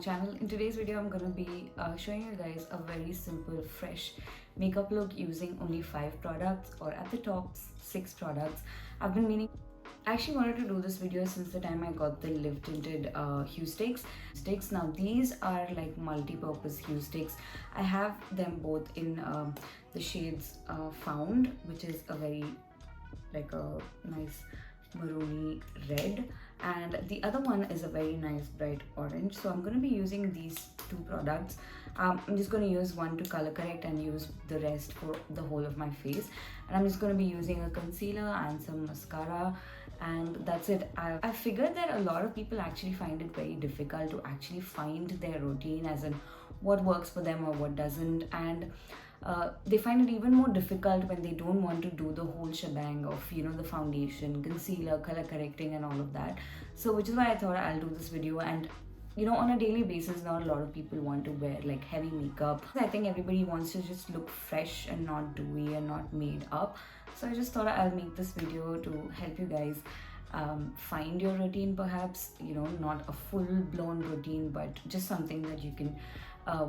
channel. In today's video, I'm gonna be showing you guys a very simple, fresh makeup look using only 5 products, or at the top 6 products. I've been meaning. I actually wanted to do this video since the time I got the Live Tinted hue sticks. Now these are like multi-purpose hue sticks. I have them both in the shades Found, which is a very like a nice maroony red, and the other one is a very nice bright orange. So I'm going to be using these 2 products. I'm just going to use one to color correct and use the rest for the whole of my face, and I'm just going to be using a concealer and some mascara, and that's it. I figured that a lot of people actually find it very difficult to actually find their routine, as in what works for them or what doesn't, and they find it even more difficult when they don't want to do the whole shebang of, you know, the foundation, concealer, color correcting and all of that. So which is why I thought I'll do this video. And you know, on a daily basis, not a lot of people want to wear like heavy makeup. I think everybody wants to just look fresh and not dewy and not made up. So I just thought I'll make this video to help you guys find your routine, perhaps, you know, not a full-blown routine, but just something that you can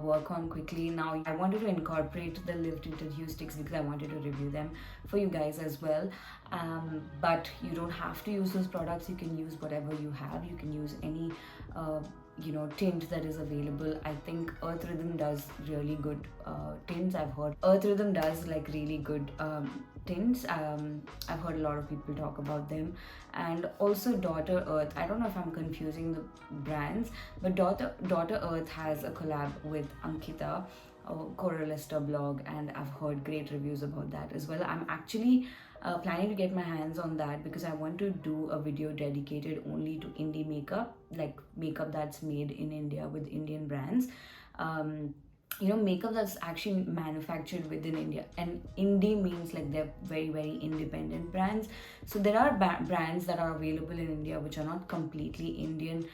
work on quickly. Now I wanted to incorporate the Live Tinted hue sticks because I wanted to review them for you guys as well, but you don't have to use those products. You can use whatever you have. You can use any you know, tint that is available. I think Earth Rhythm does really good tints. I've heard Earth Rhythm does like really good tints. I've heard a lot of people talk about them. And also Daughter Earth, I don't know if I'm confusing the brands, but Daughter Earth has a collab with Ankita, Coralista blog, and I've heard great reviews about that as well. I'm actually planning to get my hands on that because I want to do a video dedicated only to indie makeup, like makeup that's made in India with Indian brands. You know, makeup that's actually manufactured within India, and indie means like they're very, very independent brands. So there are brands that are available in India which are not completely Indian.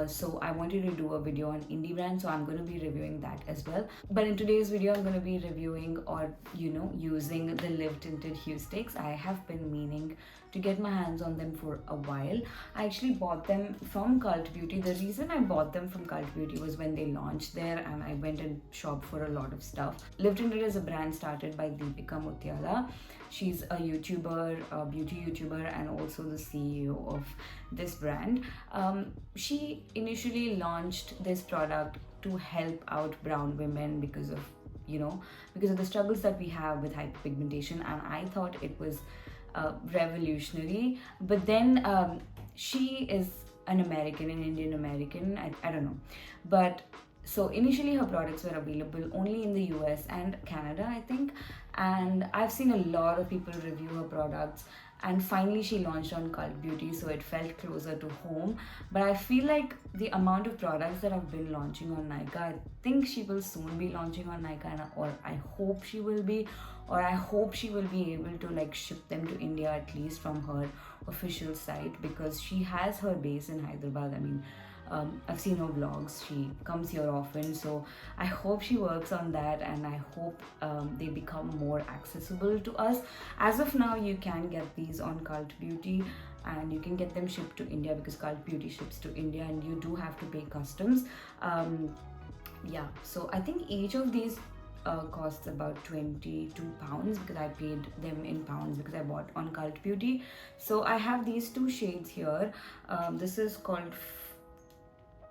So I wanted to do a video on indie brands, so I'm going to be reviewing that as well. But in today's video, I'm going to be reviewing, or you know, using the Live Tinted hue sticks. I have been meaning to get my hands on them for a while. I actually bought them from Cult Beauty. The reason I bought them from Cult Beauty was when they launched there, and I went and shopped for a lot of stuff. Live Tinted is a brand started by Deepika Mutyala. She's a YouTuber, a beauty YouTuber, and also the CEO of this brand. She initially launched this product to help out brown women because of, you know, because of the struggles that we have with hyperpigmentation, and I thought it was revolutionary. But then she is an American, an Indian American, I don't know, but so initially her products were available only in the US and Canada, I think, and I've seen a lot of people review her products, and finally she launched on Cult Beauty, so it felt closer to home. But I feel like the amount of products that have been launching on Nykaa, I think she will soon be launching on Nykaa, or I hope she will be, or I hope she will be able to like ship them to India, at least from her official site, because she has her base in Hyderabad. I mean, I've seen her vlogs, she comes here often, so I hope she works on that, and I hope they become more accessible to us. As of now, you can get these on Cult Beauty, and you can get them shipped to India because Cult Beauty ships to India, and you do have to pay customs. Yeah, so I think each of these costs about 22 pounds because I paid them in pounds because I bought on Cult Beauty. So I have these 2 shades here. This is called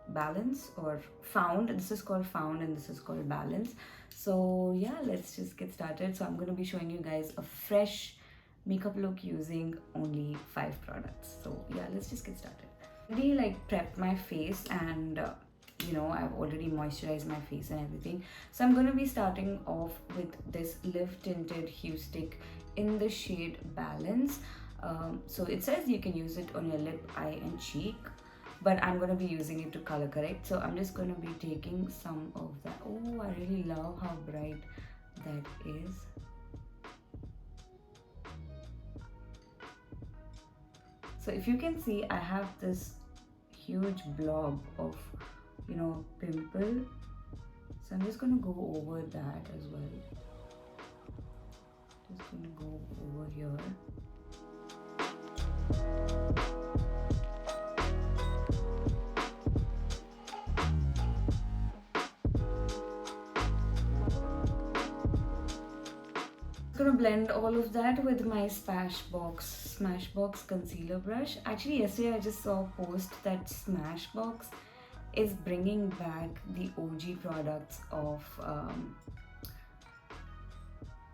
Balance or Found. This is called Found and this is called Balance. So yeah, let's just get started. So I'm going to be showing you guys a fresh makeup look using only 5 products. So yeah, let's just get started. I already like prepped my face, and you know, I've already moisturized my face and everything. So I'm going to be starting off with this Live Tinted hue stick in the shade Balance. So it says you can use it on your lip, eye and cheek, but I'm going to be using it to color correct. So I'm just going to be taking some of that. Oh, I really love how bright that is. So if you can see, I have this huge blob of, you know, pimple. So I'm just going to go over that as well. Just going to go over here. Gonna blend all of that with my Smashbox concealer brush. Actually, yesterday I just saw a post that Smashbox is bringing back the OG products of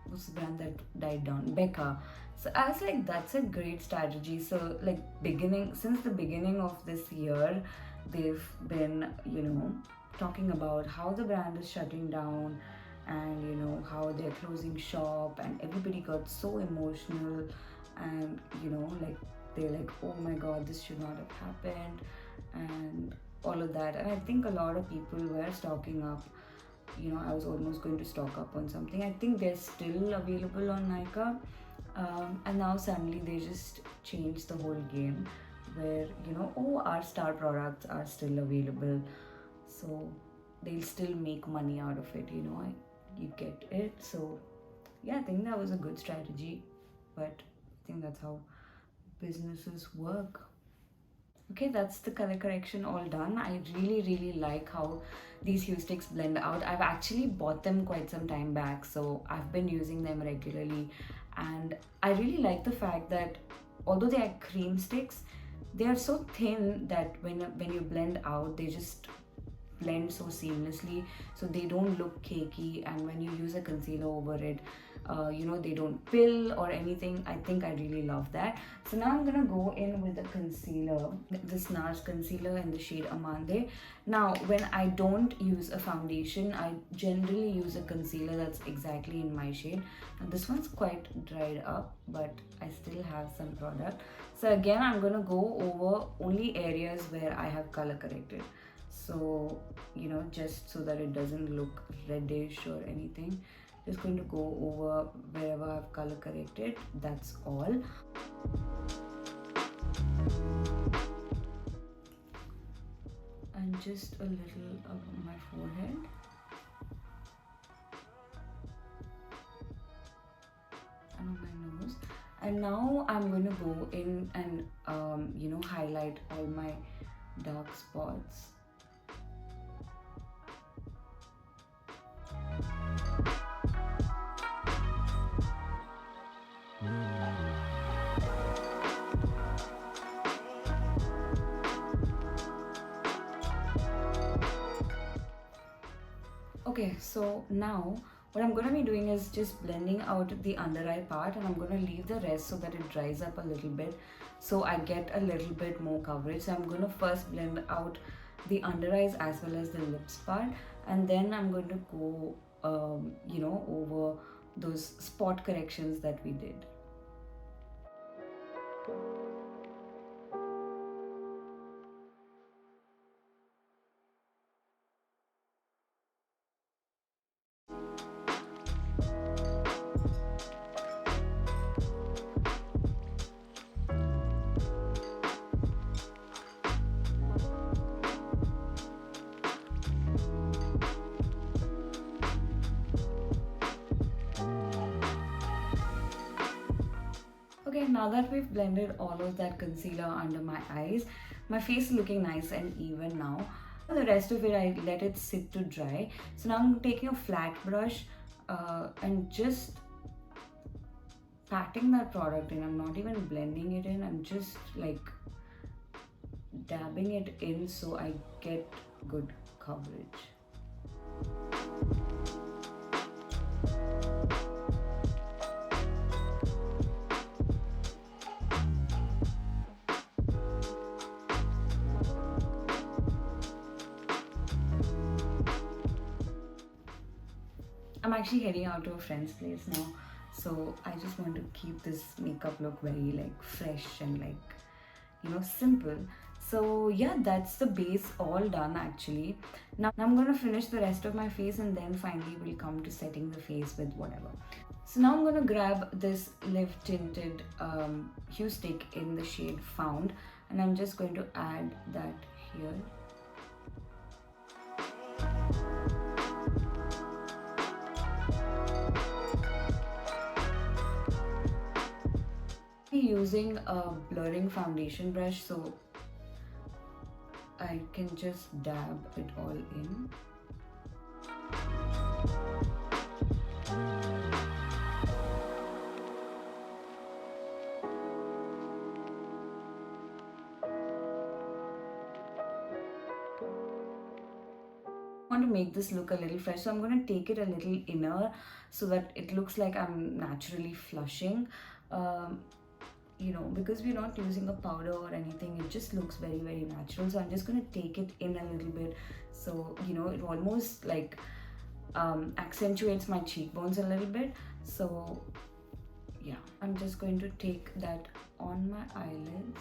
what's the brand that died down? Becca. So I was like, that's a great strategy. So like since the beginning of this year, they've been, talking about how the brand is shutting down and how they're closing shop, and everybody got so emotional, and like they're like, oh my god, this should not have happened, and all of that. And I think a lot of people were stocking up. I was almost going to stock up on something. I think they're still available on Nykaa, and now suddenly they just changed the whole game where our star products are still available, so they'll still make money out of it. You get it. So yeah, I think that was a good strategy, but I think that's how businesses work. Okay, that's the color correction all done. I really like how these hue sticks blend out. I've actually bought them quite some time back, so I've been using them regularly, and I really like the fact that although they are cream sticks, they are so thin that when you blend out, they just blend so seamlessly, so they don't look cakey, and when you use a concealer over it, they don't pill or anything. I think I really love that. So now I'm gonna go in with the concealer, this Nars concealer in the shade Amande. Now when I don't use a foundation, I generally use a concealer that's exactly in my shade, and this one's quite dried up, but I still have some product. So again, I'm gonna go over only areas where I have color corrected, so just so that it doesn't look reddish or anything. Just going to go over wherever I've color corrected, that's all. And just a little on my forehead. And on my nose. And now I'm going to go in and highlight all my dark spots. Okay, so now what I'm going to be doing is just blending out the under eye part, and I'm going to leave the rest so that it dries up a little bit, so I get a little bit more coverage. So I'm going to first blend out the under eyes as well as the lips part, and then I'm going to go over those spot corrections that we did. Okay, now that we've blended all of that concealer under my eyes, my face is looking nice and even now. For the rest of it, I let it sit to dry. So now I'm taking a flat brush and just patting that product in. I'm not even blending it in, I'm just like dabbing it in so I get good coverage. I'm actually heading out to a friend's place now, so I just want to keep this makeup look very like fresh and like simple. So yeah, that's the base all done actually. Now I'm gonna finish the rest of my face, and then finally we'll come to setting the face with whatever. So now I'm gonna grab this Live Tinted hue stick in the shade Found, and I'm just going to add that here. Using a blurring foundation brush, so I can just dab it all in. want to make this look a little fresh, so I'm going to take it a little inner so that it looks like I'm naturally flushing. um, because we're not using a powder or anything, it just looks very, very natural. So I'm just going to take it in a little bit, so it almost like accentuates my cheekbones a little bit. So yeah, I'm just going to take that on my eyelids.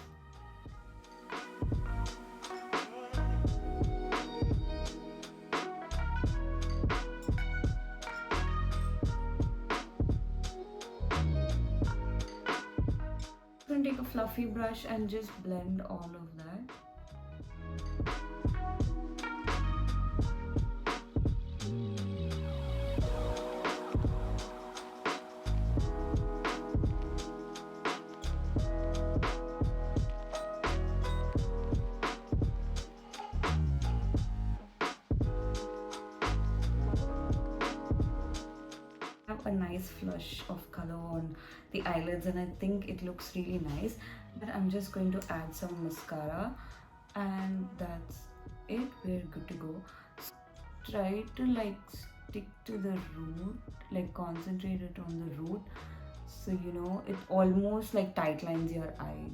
I'm going to take a fluffy brush and just blend all of that. A nice flush of color on the eyelids, and I think it looks really nice. But I'm just going to add some mascara, and that's it. We're good to go. So try to like stick to the root, like concentrate it on the root, so it almost like tight lines your eyes.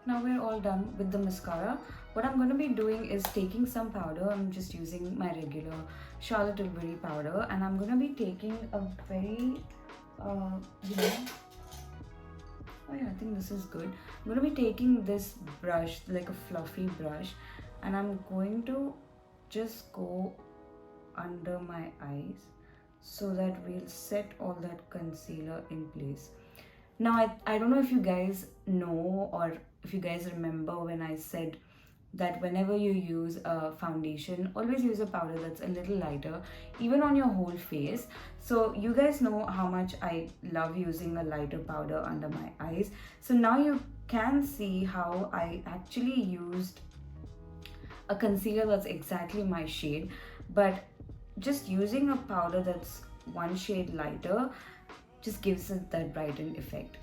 Now we're all done with the mascara. What I'm going to be doing is taking some powder. I'm just using my regular Charlotte Tilbury powder, and I'm going to be taking a very, oh yeah, I think this is good. I'm going to be taking this brush, like a fluffy brush, and I'm going to just go under my eyes so that we'll set all that concealer in place. Now, I don't know if you guys know or if you guys remember when I said that whenever you use a foundation, always use a powder that's a little lighter, even on your whole face. So you guys know how much I love using a lighter powder under my eyes. So now you can see how I actually used a concealer that's exactly my shade, but just using a powder that's one shade lighter just gives it that brighten effect.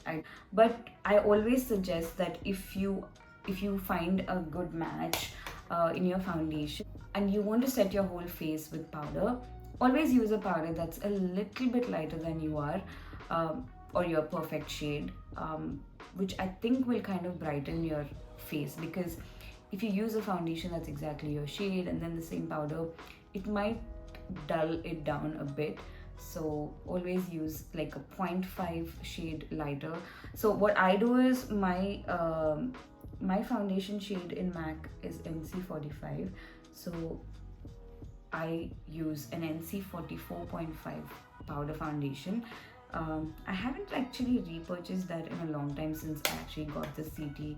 But I always suggest that if you find a good match in your foundation and you want to set your whole face with powder, always use a powder that's a little bit lighter than you are, or your perfect shade, which I think will kind of brighten your face. Because if you use a foundation that's exactly your shade and then the same powder, it might dull it down a bit. So always use like a 0.5 shade lighter. So what I do is my foundation shade in MAC is NC45, so I use an NC44.5 powder foundation. I haven't actually repurchased that in a long time since I actually got the CT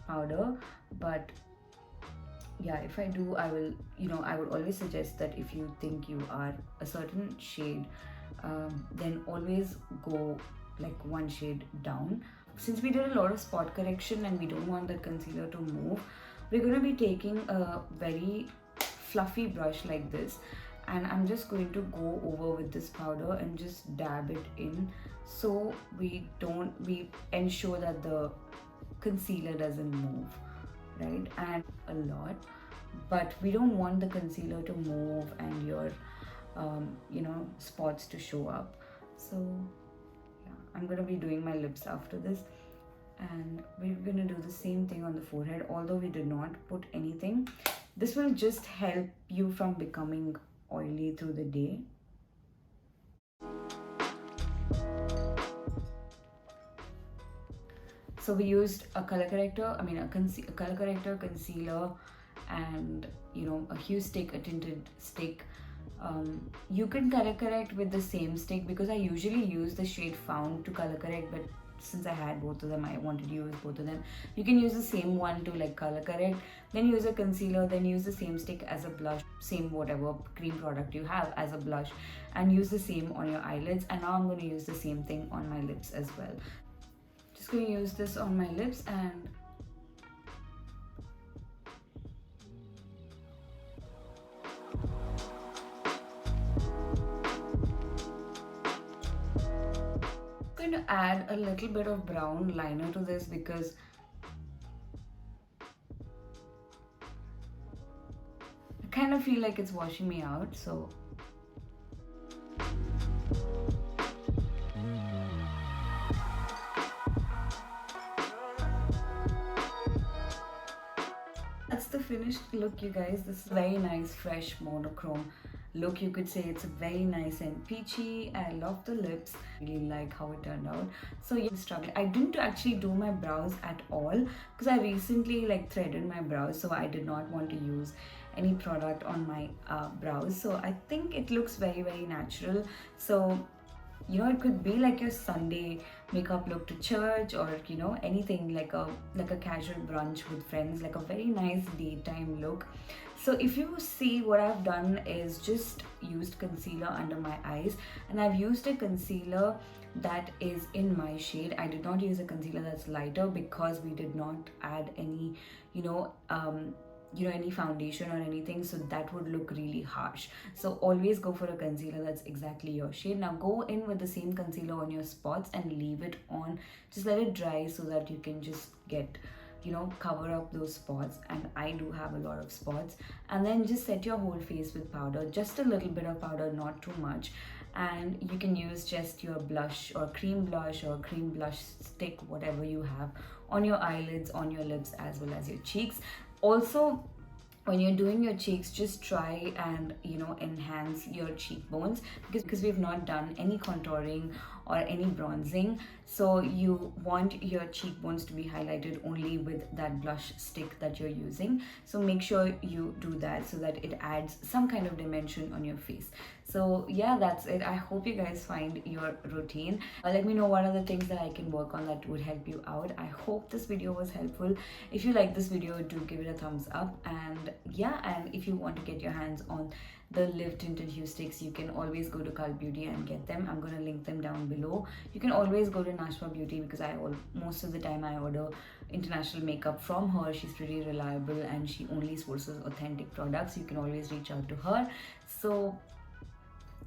powder, but yeah, if I do, I will, I would always suggest that if you think you are a certain shade, then always go like one shade down. Since we did a lot of spot correction and we don't want the concealer to move, we're going to be taking a very fluffy brush like this, and I'm just going to go over with this powder and just dab it in, so we ensure that the concealer doesn't move, right? And a lot, but we don't want the concealer to move and your spots to show up. So yeah, I'm going to be doing my lips after this, and we're going to do the same thing on the forehead. Although we did not put anything, this will just help you from becoming oily through the day. So we used a color corrector, a color corrector, concealer, and a hue stick, a tinted stick. You can color correct with the same stick, because I usually use the shade Found to color correct, but since I had both of them, I wanted to use both of them. You can use the same one to like color correct, then use a concealer, then use the same stick as a blush, same whatever cream product you have as a blush, and use the same on your eyelids. And now I'm going to use the same thing on my lips as well. Just going to use this on my lips, and going to add a little bit of brown liner to this because I kind of feel like it's washing me out. So that's the finished look, you guys. This is very nice, fresh monochrome look. You could say it's very nice and peachy. I love the lips. Really like how it turned out. So yeah, struggling. I didn't actually do my brows at all because I recently like threaded my brows, so I did not want to use any product on my brows. So I think it looks very natural. So you know, it could be like your Sunday makeup look to church, or you know, anything like a casual brunch with friends, like a very nice daytime look. So if you see, what I've done is just used concealer under my eyes, and I've used a concealer that is in my shade. I did not use a concealer that's lighter because we did not add any, any foundation or anything, so that would look really harsh. So always go for a concealer that's exactly your shade. Now go in with the same concealer on your spots and leave it on. Just let it dry so that you can just get, cover up those spots, and I do have a lot of spots. And then just set your whole face with powder, just a little bit of powder, not too much. And you can use just your blush or cream blush stick, whatever you have, on your eyelids, on your lips, as well as your cheeks. Also, when you're doing your cheeks, just try and enhance your cheekbones, because we've not done any contouring or any bronzing, so you want your cheekbones to be highlighted only with that blush stick that you're using. So make sure you do that so that it adds some kind of dimension on your face. So yeah, that's it. I hope you guys find your routine. Let me know what are the things that I can work on that would help you out. I hope this video was helpful. If you like this video, do give it a thumbs up. And yeah, and if you want to get your hands on the Live Tinted Hue Sticks, you can always go to Cult Beauty and get them. I'm going to link them down below. You can always go to Nashwa Beauty because most of the time I order international makeup from her. She's pretty reliable and she only sources authentic products. You can always reach out to her. So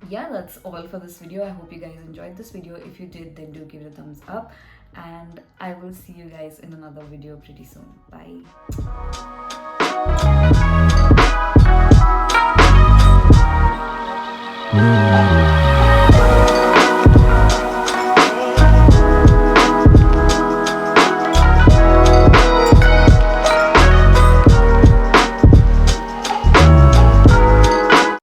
yeah, that's all for this video. I hope you guys enjoyed this video. If you did, then do give it a thumbs up, and I will see you guys in another video pretty soon. Bye.